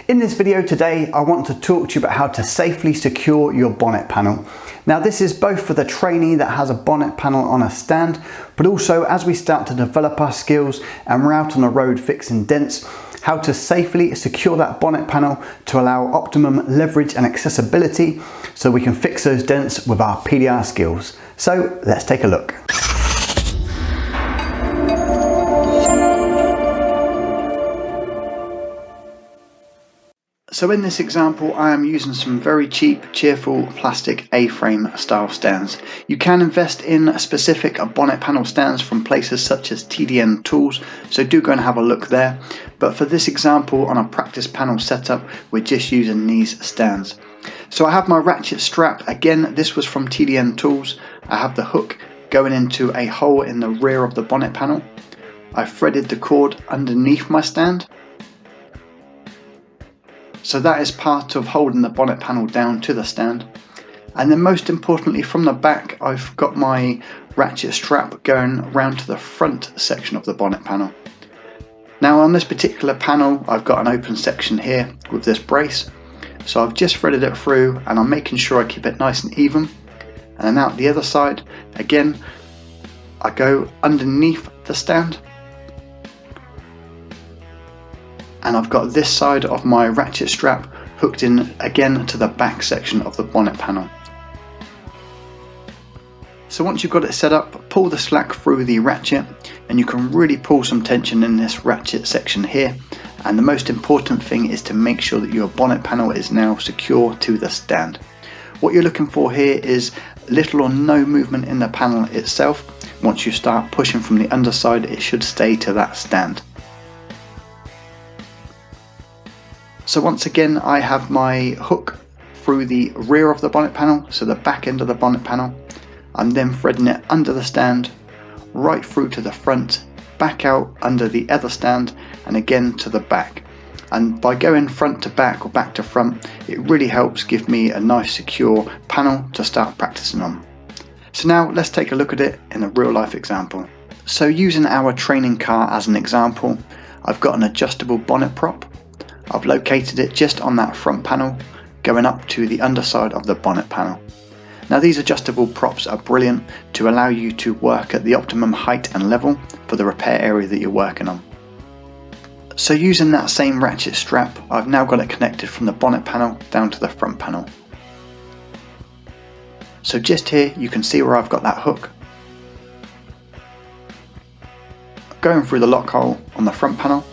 In this video today, I want to talk to you about how to safely secure your bonnet panel. Now this is both for the trainee that has a bonnet panel on a stand, but also as we start to develop our skills and we're out on the road fixing dents, how to safely secure that bonnet panel to allow optimum leverage and accessibility so we can fix those dents with our PDR skills. So let's take a look. So in this example, I am using some very cheap, cheerful plastic A-frame style stands. You can invest in specific bonnet panel stands from places such as TDN Tools, so do go and have a look there. But for this example, on a practice panel setup, we're just using these stands. So I have my ratchet strap. Again, this was from TDN Tools. I have the hook going into a hole in the rear of the bonnet panel. I've threaded the cord underneath my stand. So that is part of holding the bonnet panel down to the stand. And then most importantly, from the back, I've got my ratchet strap going around to the front section of the bonnet panel. Now on this particular panel, I've got an open section here with this brace. So I've just threaded it through and I'm making sure I keep it nice and even. And then out the other side, again, I go underneath the stand. And I've got this side of my ratchet strap hooked in again to the back section of the bonnet panel. So once you've got it set up, pull the slack through the ratchet and you can really pull some tension in this ratchet section here. And the most important thing is to make sure that your bonnet panel is now secure to the stand. What you're looking for here is little or no movement in the panel itself. Once you start pushing from the underside, it should stay to that stand. So once again, I have my hook through the rear of the bonnet panel, so the back end of the bonnet panel. I'm then threading it under the stand, right through to the front, back out under the other stand, and again to the back. And by going front to back or back to front, it really helps give me a nice secure panel to start practicing on. So now let's take a look at it in a real life example. So using our training car as an example, I've got an adjustable bonnet prop. I've located it just on that front panel, going up to the underside of the bonnet panel. Now these adjustable props are brilliant to allow you to work at the optimum height and level for the repair area that you're working on. So using that same ratchet strap, I've now got it connected from the bonnet panel down to the front panel. So just here you can see where I've got that hook. Going through the lock hole on the front panel.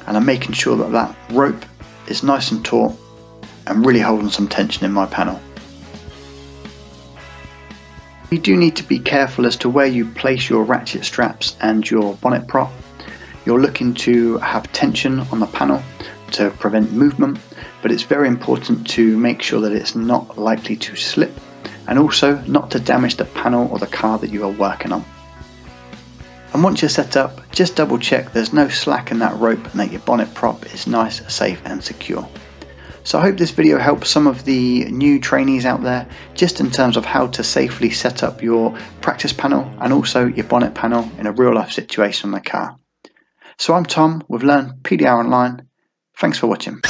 And I'm making sure that that rope is nice and taut and really holding some tension in my panel. You do need to be careful as to where you place your ratchet straps and your bonnet prop. You're looking to have tension on the panel to prevent movement, but it's very important to make sure that it's not likely to slip and also not to damage the panel or the car that you are working on. And once you're set up, just double check there's no slack in that rope and that your bonnet prop is nice, safe and secure. So I hope this video helps some of the new trainees out there, just in terms of how to safely set up your practice panel and also your bonnet panel in a real life situation on the car. So I'm Tom with Learn PDR Online. Thanks for watching.